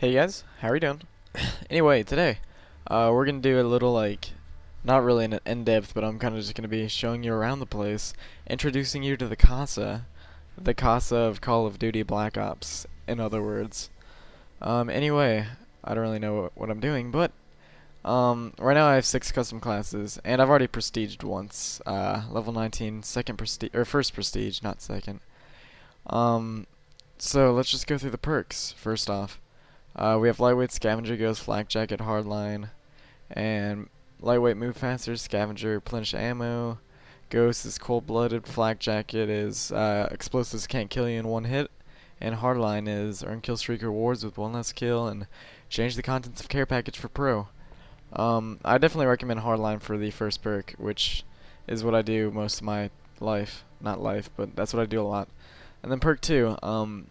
Hey guys, how are you doing? Anyway, today, we're gonna do a little not really an in-depth, but I'm kind of just gonna be showing you around the place, introducing you to the casa of Call of Duty Black Ops, in other words. Anyway, I don't really know what I'm doing, but right now I have 6 custom classes, and I've already prestiged once. Level 19, second prestige, or first prestige, not second. Um, so let's just go through the perks first off. We have lightweight scavenger goes flak jacket hardline, and lightweight move faster scavenger replenish ammo. Ghost is cold blooded. Flak jacket is explosives can't kill you in one hit, and hardline is earn kill streak rewards with one less kill and change the contents of care package for pro. I definitely recommend hardline for the first perk, which is what I do most of my life. Not life, but that's what I do a lot. And then perk 2,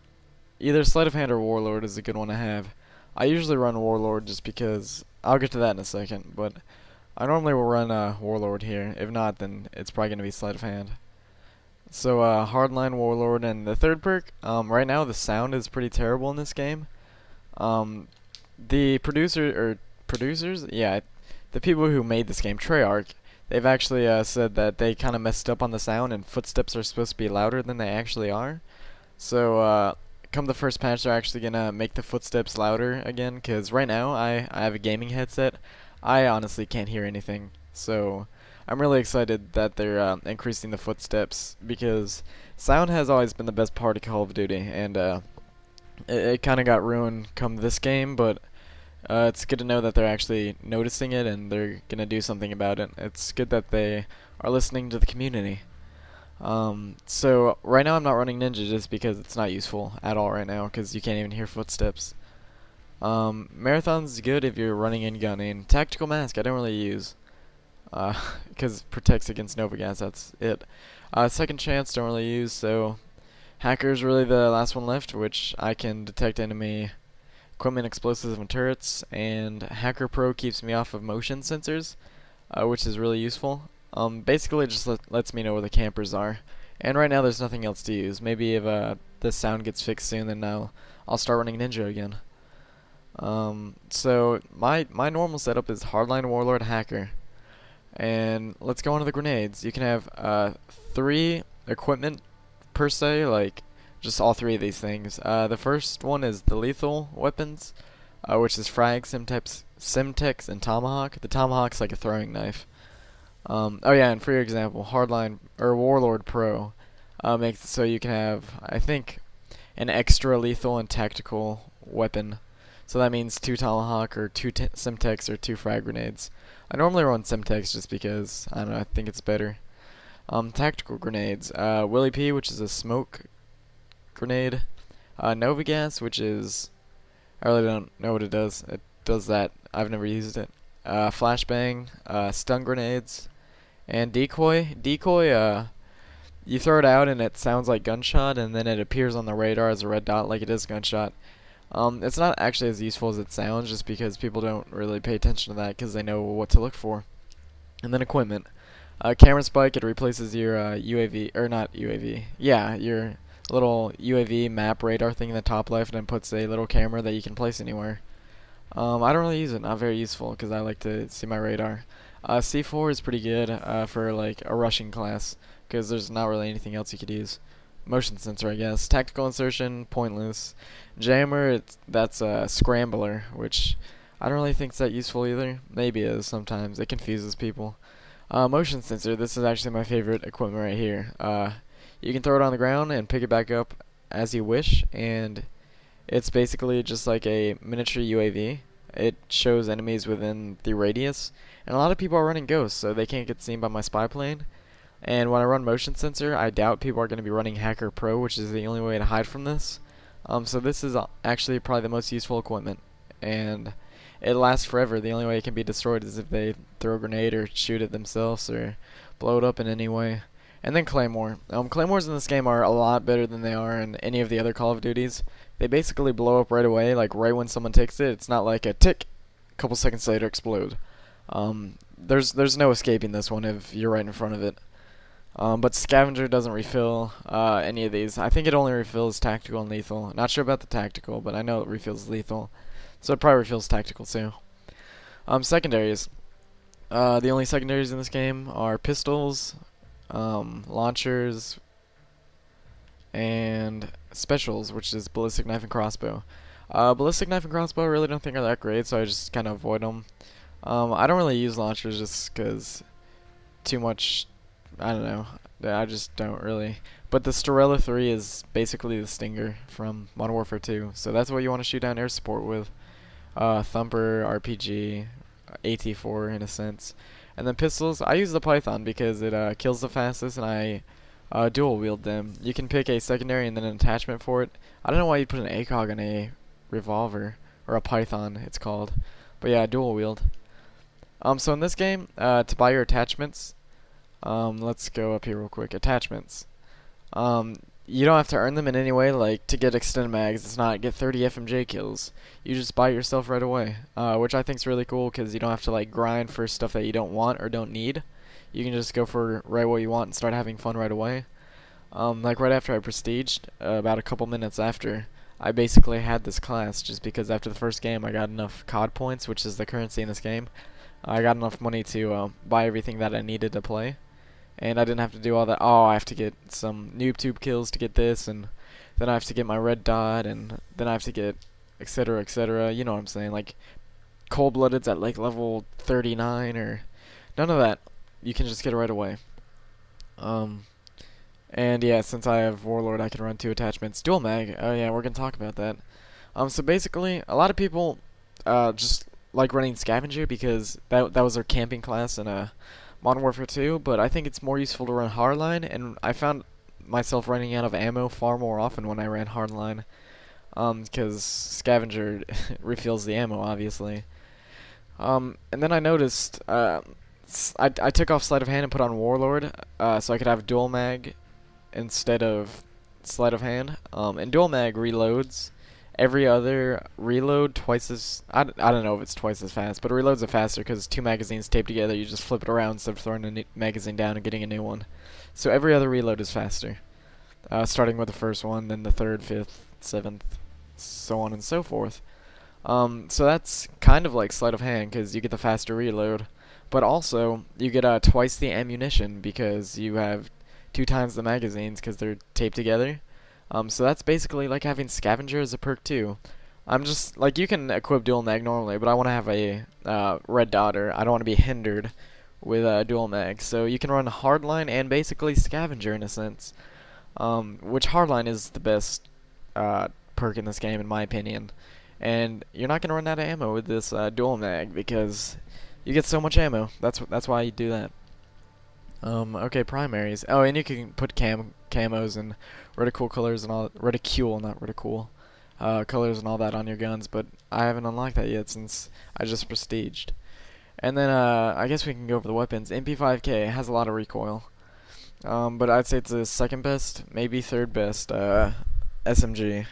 either sleight of hand or warlord is a good one to have. I usually run warlord just because I'll get to that in a second, but I normally will run warlord here. If not, then it's probably gonna be sleight of hand. So hardline warlord, and the third perk. Right now the sound is pretty terrible in this game. The producers, yeah, the people who made this game, Treyarch, they've actually said that they kind of messed up on the sound, and footsteps are supposed to be louder than they actually are. So come the first patch, they're actually gonna make the footsteps louder again. Cause right now I have a gaming headset. I honestly can't hear anything. So I'm really excited that they're increasing the footsteps, because sound has always been the best part of Call of Duty, and it kind of got ruined come this game. But it's good to know that they're actually noticing it and they're gonna do something about it. It's good that they are listening to the community. So right now I'm not running ninja just because it's not useful at all right now, because you can't even hear footsteps. Marathon's good if you're running and gunning. Tactical mask I don't really use, because it protects against Nova gas, that's it. Second chance don't really use, so hacker's really the last one left, which I can detect enemy equipment, explosives, and turrets, and Hacker Pro keeps me off of motion sensors, which is really useful. Basically just lets me know where the campers are. And right now there's nothing else to use. Maybe if the sound gets fixed soon, then I'll start running Ninja again. So my normal setup is Hardline, Warlord, Hacker. And let's go on to the grenades. You can have 3 equipment per se, like just all 3 of these things. The first one is the lethal weapons, which is frag, Simtex, and tomahawk. The tomahawk's like a throwing knife. Oh yeah, and for your example, hardline or warlord pro makes it so you can have, I think, an extra lethal and tactical weapon. So that means 2 tomahawk or 2 Simtex or 2 frag grenades. I normally run Simtex just because I don't know, I think it's better. Tactical grenades, Willy P, which is a smoke grenade. Nova gas, which is, I really don't know what it does. It does that. I've never used it. Flashbang, stun grenades. And decoy, you throw it out and it sounds like gunshot, and then it appears on the radar as a red dot like it is gunshot. It's not actually as useful as it sounds, just because people don't really pay attention to that because they know what to look for. And then equipment, camera spike, it replaces your UAV, or not UAV, yeah, your little UAV map radar thing in the top left, and puts a little camera that you can place anywhere. I don't really use it, not very useful, because I like to see my radar. C4 is pretty good for like a rushing class, because there's not really anything else you could use. Motion sensor, I guess. Tactical insertion, pointless. Jammer, that's a scrambler, which I don't really think is that useful either. Maybe it is sometimes. It confuses people. Motion sensor, this is actually my favorite equipment right here. You can throw it on the ground and pick it back up as you wish, and it's basically just like a miniature UAV. It shows enemies within the radius, and a lot of people are running ghosts, so they can't get seen by my spy plane. And when I run motion sensor, I doubt people are going to be running Hacker Pro, which is the only way to hide from this. So this is actually probably the most useful equipment, and it lasts forever. The only way it can be destroyed is if they throw a grenade or shoot it themselves or blow it up in any way. And then Claymore. Claymores in this game are a lot better than they are in any of the other Call of Duties. They basically blow up right away, like right when someone takes it. It's not like a tick, a couple seconds later explode. There's no escaping this one if you're right in front of it. But Scavenger doesn't refill any of these. I think it only refills tactical and lethal. Not sure about the tactical, but I know it refills lethal. So it probably feels tactical too. Secondaries. The only secondaries in this game are pistols, launchers, and specials, which is ballistic knife and crossbow. Ballistic knife and crossbow I really don't think are that great, so I just kind of avoid them. I don't really use launchers just because too much, I don't know, I just don't really. But the Storella 3 is basically the Stinger from Modern Warfare 2, so that's what you want to shoot down air support with. Thumper, RPG, AT4 in a sense. And then pistols, I use the Python because it kills the fastest, and I dual wield them. You can pick a secondary and then an attachment for it. I don't know why you put an ACOG on a revolver, or a Python it's called. But yeah, dual wield. So in this game, to buy your attachments, let's go up here real quick. Attachments. You don't have to earn them in any way, like to get extended mags. It's not get 30 FMJ kills. You just buy it yourself right away, which I think is really cool because you don't have to like grind for stuff that you don't want or don't need. You can just go for right what you want and start having fun right away. Like right after I prestiged, about a couple minutes after, I basically had this class just because after the first game I got enough COD points, which is the currency in this game. I got enough money to buy everything that I needed to play. And I didn't have to do all that. Oh, I have to get some noob tube kills to get this, and then I have to get my red dot, and then I have to get etc. etc. You know what I'm saying? Like cold-blooded's at like level 39 or none of that. You can just get it right away. And yeah, since I have Warlord, I can run 2 attachments. Dual mag. Oh yeah, we're gonna talk about that. So basically, a lot of people just like running Scavenger because that was their camping class in Modern Warfare 2, but I think it's more useful to run Hardline, and I found myself running out of ammo far more often when I ran Hardline, because Scavenger refills the ammo, obviously. And then I noticed, I took off Sleight of Hand and put on Warlord, so I could have dual mag instead of Sleight of Hand, and dual mag reloads every other reload twice as, I don't know if it's twice as fast, but it reloads it faster because 2 magazines taped together. You just flip it around instead of throwing a magazine down and getting a new one. So every other reload is faster, starting with the first one, then the 3rd, 5th, 7th, so on and so forth. So that's kind of like Sleight of Hand because you get the faster reload, but also you get twice the ammunition because you have 2 times the magazines because they're taped together. So that's basically like having Scavenger as a perk too. I'm just, like, you can equip dual mag normally, but I want to have a red dot, or I don't want to be hindered with dual mag. So you can run Hardline and basically Scavenger in a sense, which Hardline is the best perk in this game in my opinion. And you're not going to run out of ammo with this dual mag because you get so much ammo. That's why you do that. Okay, primaries. Oh, and you can put camos and reticule colors and all, reticule, not reticule, colors and all that on your guns, but I haven't unlocked that yet since I just prestiged. And then, I guess we can go over the weapons. MP5K has a lot of recoil, but I'd say it's the 2nd best, maybe 3rd best, SMG.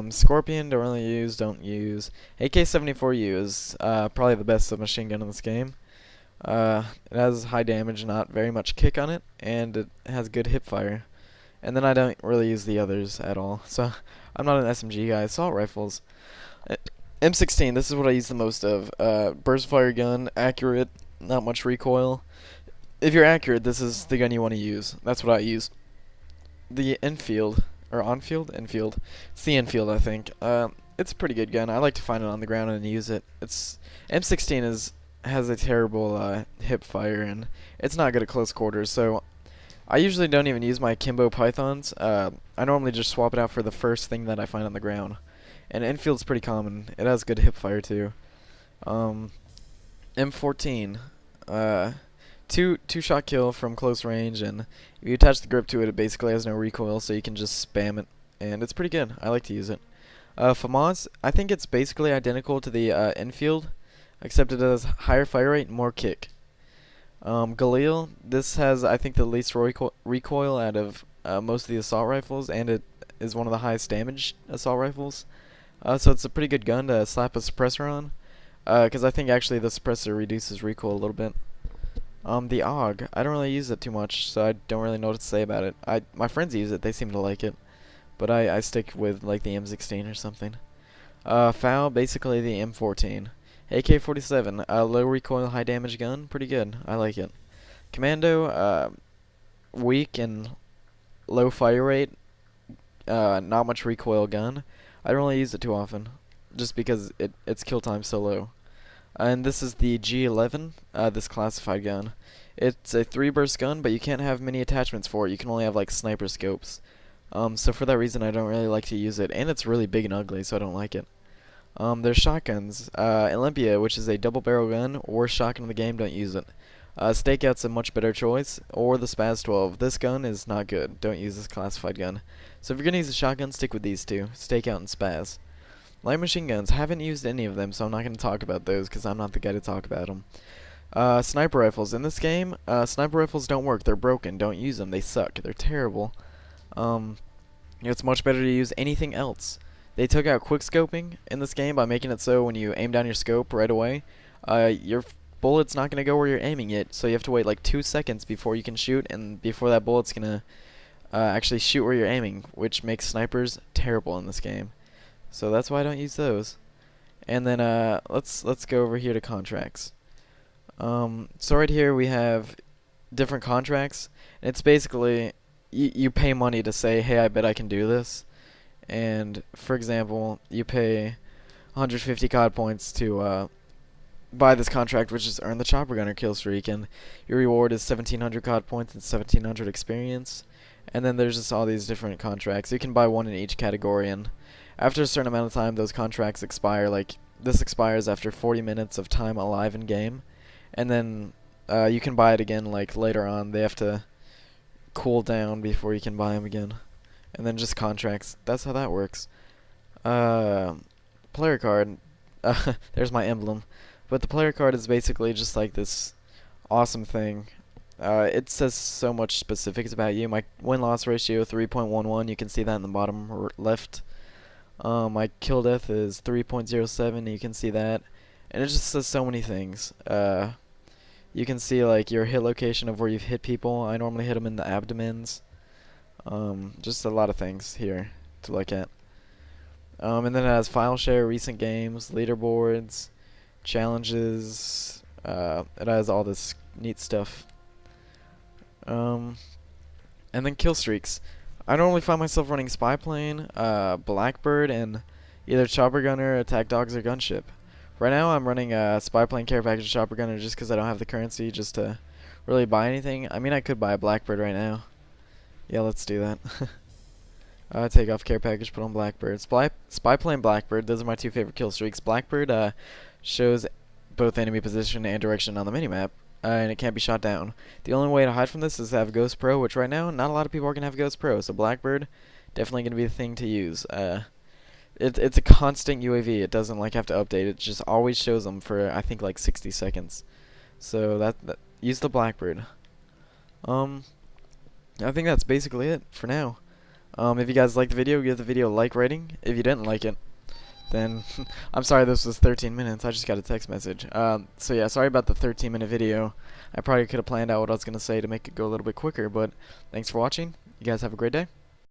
Scorpion, don't use. AK-74U is, probably the best submachine gun in this game. It has high damage, not very much kick on it, and it has good hip fire. And then I don't really use the others at all, so I'm not an SMG guy. Assault rifles. M16, this is what I use the most of. Burst fire gun, accurate, not much recoil. If you're accurate, this is the gun you want to use. That's what I use. The Enfield, or Enfield? Enfield. It's the Enfield, I think. It's a pretty good gun. I like to find it on the ground and use it. M16 has a terrible hip fire, and it's not good at close quarters, so I usually don't even use my Kimbo Pythons. I normally just swap it out for the first thing that I find on the ground. And Enfield's pretty common. It has good hip fire too. M14. Two-shot kill from close range, and if you attach the grip to it, it basically has no recoil, so you can just spam it, and it's pretty good. I like to use it. FAMAS, I think it's basically identical to the Enfield, except it has higher fire rate and more kick. Galil, this has, I think, the least recoil out of most of the assault rifles, and it is one of the highest damage assault rifles. So it's a pretty good gun to slap a suppressor on, because I think actually the suppressor reduces recoil a little bit. The AUG, I don't really use it too much, so I don't really know what to say about it. My friends use it, they seem to like it, but I stick with like the M16 or something. FAL, basically the M14. AK-47, low recoil, high damage gun, pretty good. I like it. Commando, weak and low fire rate, not much recoil gun. I don't really use it too often, just because its kill time's so low. And this is the G11, this classified gun. It's a 3-burst gun, but you can't have many attachments for it. You can only have like sniper scopes. So for that reason, I don't really like to use it, and it's really big and ugly, so I don't like it. There's shotguns. Olympia, which is a double barrel gun, worst shotgun in the game, don't use it. Stakeout's a much better choice, or the Spaz 12. This gun is not good. Don't use this classified gun. So if you're gonna use a shotgun, stick with these two, Stakeout and Spaz. Light machine guns, haven't used any of them, so I'm not gonna talk about those because I'm not the guy to talk about them. Sniper rifles. In this game, sniper rifles don't work. They're broken. Don't use them. They suck. They're terrible. It's much better to use anything else. They took out quick scoping in this game by making it so when you aim down your scope right away, your bullet's not gonna go where you're aiming it, so you have to wait like 2 seconds before you can shoot, and before that bullet's gonna actually shoot where you're aiming, which makes snipers terrible in this game. So that's why I don't use those. And then let's go over here to contracts. So right here we have different contracts. And it's basically you pay money to say, hey, I bet I can do this. And for example, you pay 150 COD points to buy this contract, which is earn the chopper gunner kill streak, and your reward is 1700 COD points and 1700 experience. And then there's just all these different contracts. You can buy one in each category, and after a certain amount of time, those contracts expire. Like this expires after 40 minutes of time alive in game, and then you can buy it again like later on. They have to cool down before you can buy them again. And then just contracts. That's how that works. Player card. There's my emblem. But the player card is basically just like this awesome thing. It says so much specifics about you. My win-loss ratio 3.11. You can see that in the bottom left. My kill death is 3.07. You can see that. And it just says so many things. You can see like your hit location of where you've hit people. I normally hit them in the abdomens. Just a lot of things here to look at. And then it has file share, recent games, leaderboards, challenges. It has all this neat stuff. And then kill streaks. I normally find myself running spy plane, Blackbird, and either chopper gunner, attack dogs, or gunship. Right now I'm running spy plane, care package, chopper gunner just because I don't have the currency just to really buy anything. I mean, I could buy a Blackbird right now. Yeah, let's do that. Take off care package, put on Blackbird. Spy plane, Blackbird, those are my two favorite kill streaks. Blackbird shows both enemy position and direction on the minimap, and it can't be shot down. The only way to hide from this is to have Ghost Pro, which right now not a lot of people are going to have Ghost Pro, so Blackbird definitely going to be the thing to use. It's a constant UAV. It doesn't like have to update. It just always shows them for I think like 60 seconds. So that use the Blackbird. I think that's basically it for now. If you guys liked the video, give the video a like rating. If you didn't like it, then I'm sorry this was 13 minutes. I just got a text message. So yeah, sorry about the 13-minute video. I probably could have planned out what I was going to say to make it go a little bit quicker, but thanks for watching. You guys have a great day.